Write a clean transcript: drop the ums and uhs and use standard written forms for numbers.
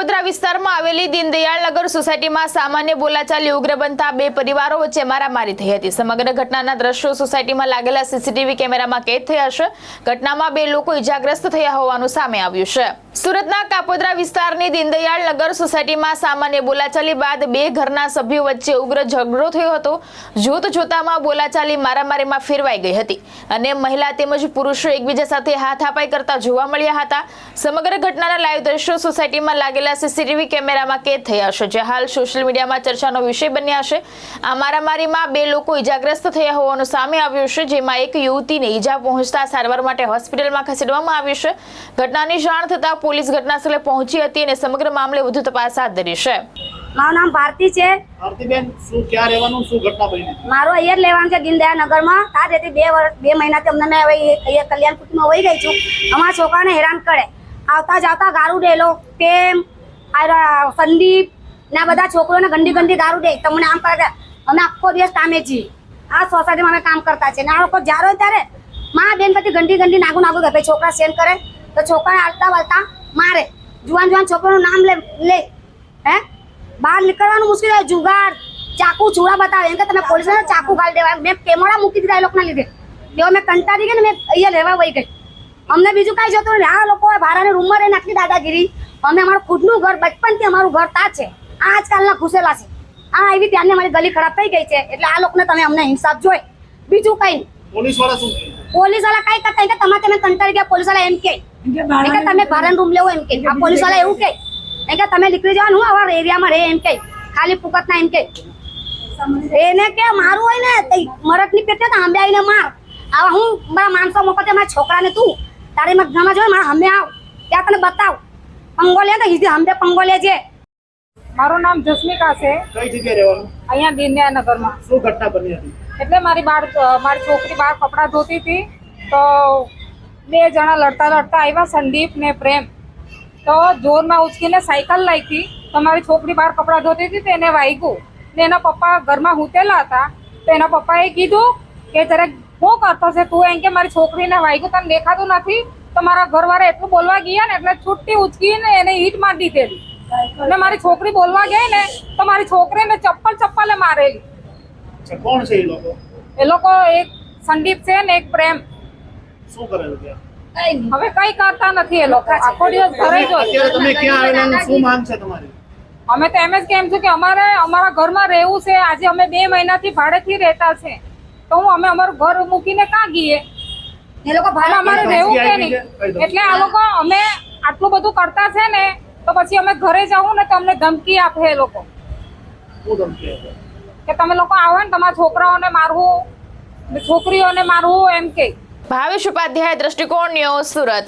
કાપોદ્રા વિસ્તારમાં આવેલી દીનદયાળ નગર સોસાયટીમાં સામાન્ય બોલાચાલી ઉગ્ર બનતા બે પરિવારો વચ્ચે મારામારી થઈ હતી। સમગ્ર ઘટનાના દ્રશ્યો સોસાયટીમાં લાગેલા સીસીટીવી કેમેરામાં કેદ થયા છે। ઘટનામાં બે લોકો ઇજાગ્રસ્ત થયા હોવાનું સામે આવ્યું છે। સુરતના કાપોદ્રા વિસ્તારની દીનદયાળ નગર સોસાયટીમાં સામાન્ય બોલાચાલી બાદ બે ઘરના સભ્યો વચ્ચે ઉગ્ર ઝઘડો થયો હતો। જોત જોતામાં બોલાચાલી મારામારીમાં ફેરવાઈ ગઈ હતી અને મહિલા તેમજ પુરુષો એકબીજા સાથે હાથાપાઈ કરતા જોવા મળ્યા હતા। સમગ્ર ઘટનાના લાઈવ દ્રશ્યો સોસાયટીમાં લાગેલા સીસીટીવી કેમેરામાં કેદ થયા છે, જે હાલ સોશિયલ મીડિયામાં ચર્ચાનો વિષય બન્યા છે। આ મારામારીમાં બે લોકો ઇજાગ્રસ્ત થયા હોવાનું સામે આવ્યું છે, જેમાં એક યુવતીને ઈજા પહોંચતા સારવાર માટે હોસ્પિટલમાં ખસેડવામાં આવી છે। ઘટનાની જાણ થતાં પોલીસ ઘટનાસ્થળે પહોંચી હતી અને સમગ્ર મામલે વધુ તપાસ હાથ ધરી છે। મારું નામ ભારતી છે। ભારતીબેન, શું ક્યાં રહેવાનું, શું ઘટના બની? મારો અહીંયા લેવાનું છે દીનદયાળ નગરમાં। આ રીતે 2 મહિનાથી અમને મેં અહીંયા કલ્યાણપુરમાં વહી ગઈ છું। અમારા છોકરાને હેરાન કરે, આવતા જાવતા ગારું ડેલો પ્રેમ સંદીપ ને આ બધા છોકરોને ગંદી ગંદી ગારું દે, તમને આમ કરે। અમે આખો દિવસ કામે છીએ, આ સોસાયટીમાં અમે કામ કરતા છે ને આ લોકો જ્યારે હોય ત્યારે માં બેન પછી ગંદી ગંદી નાગું ગપે છોકરા સેન કરે તો છોકરાને હાલતા વાલતા મારે। જુવાન જુવાન છોકરાનું નામ લે હે બહાર નીકળવાનું મુશ્કેલ હોય। જુગાર ચાકુ છોડા બતાવે એમ કે તમે પોલીસને ચાકુ ગાળી દેવાય। મેં કેમેરા મૂકી દીધા એ લોકોના લીધે, તેઓ મેં કંટાળી ગઈ ને મેં અહીંયા રહેવા વહી ગઈ। અમને બીજું કાંઈ જોતું નથી। આ લોકો ભાડાની રૂમમાં રહીને આટલી દાદાગીરી। અમે અમારું ખુદનું ઘર બચપનથી અમારું ઘર તા છે, આજકાલના ઘૂસેલા છે। આ આવી ત્યાંને અમારી ગલી ખરાબ થઈ ગઈ છે, એટલે આ લોકોને તમે અમને ઇન્સાફ જોઈ, બીજું કંઈ નહીં। પોલીસવાળા શું કહે? પોલીસવાળા કાંઈ કરતા કે તમે કંટાળી ગયા। પોલીસવાળા એમ કહે કે તમે ભાડાનો રૂમ લેવો, એમ કહે। આ પોલીસવાળા એવું કહે કે તમે નીકળી જવાનું આવા એરિયામાં રહે, એમ કહે। ખાલી ફૂકતના એમ કહે એને કે મારું હોય ને મરદની પેટે તો આંબે આવીને માર। આવા હું મારા માણસો મોકતે મારા છોકરાને તું તારે મગજમાં જોઈ મારા હમે આવ ત્યાં તને બતાવ પંગોલે તો હિજી હમે પંગોલે છે। મારું નામ જસ્મિકા છે। કઈ જગ્યાએ રહેવાનું? અહીંયા દીનદયાળ નગરમાં। શું ઘટના બની હતી? એટલે મારી છોકરી બહાર કપડાં ધોતી હતી તો બે જણા લડતા આવ્યા, સંદીપ ને પ્રેમ। તો જોરમાં ઉચકીને સાયકલ લાવી તો મારી છોકરી બહાર કપડાં ધોતી હતી તો એને વાગ્યું ને એના પપ્પા ઘરમાં હૂતેલા હતા। તો એના પપ્પાએ કીધું કે જરાક શું કરતો છે તું, એમ કે મારી છોકરીને વાગ્યું તને દેખાતું નથી। તો મારા ઘરવાળા એટલું બોલવા ગયા ને એટલે છૂટી ઉચકીને એને ઈટ મારી દીધેલી અને મારી છોકરી બોલવા ગઈ ને તો મારી છોકરીને ચપ્પલે મારેલી। કોણ છે એ લોકો? એ લોકો એક સંદીપ છે ને એક પ્રેમ। શું કરેલું ત્યાં? હવે કઈ કરતા નથી એ લોકો, આખો દિવસ ઘરે જ હોય। અત્યારે તમે ક્યાં આવેલા, શું માંગ છે તમારી? અમે તો એમ જ કેમ છું કે અમારે અમારા ઘરમાં રહેવું છે। આજે અમે 2 મહિનાથી ભાડેથી રહેતા છે તો અમે અમારું ઘર મૂકીને ક્યાં ગઈએ? એ લોકો ભાડા અમારે રહેવું કે નહીં, એટલે આ લોકો અમે આટલું બધું કરતા છે ને તો પછી અમે ઘરે જવું ને તો અમને ધમકી આપે એ લોકો શું ધમકી આપે? કે તમે લોકો આવો ને તમારા છોકરાઓને મારવું, છોકરીઓને મારવું, એમ કે। ભાવેશ ઉપાધ્યાય, દ્રષ્ટિકોણ ન્યૂઝ, સુરત।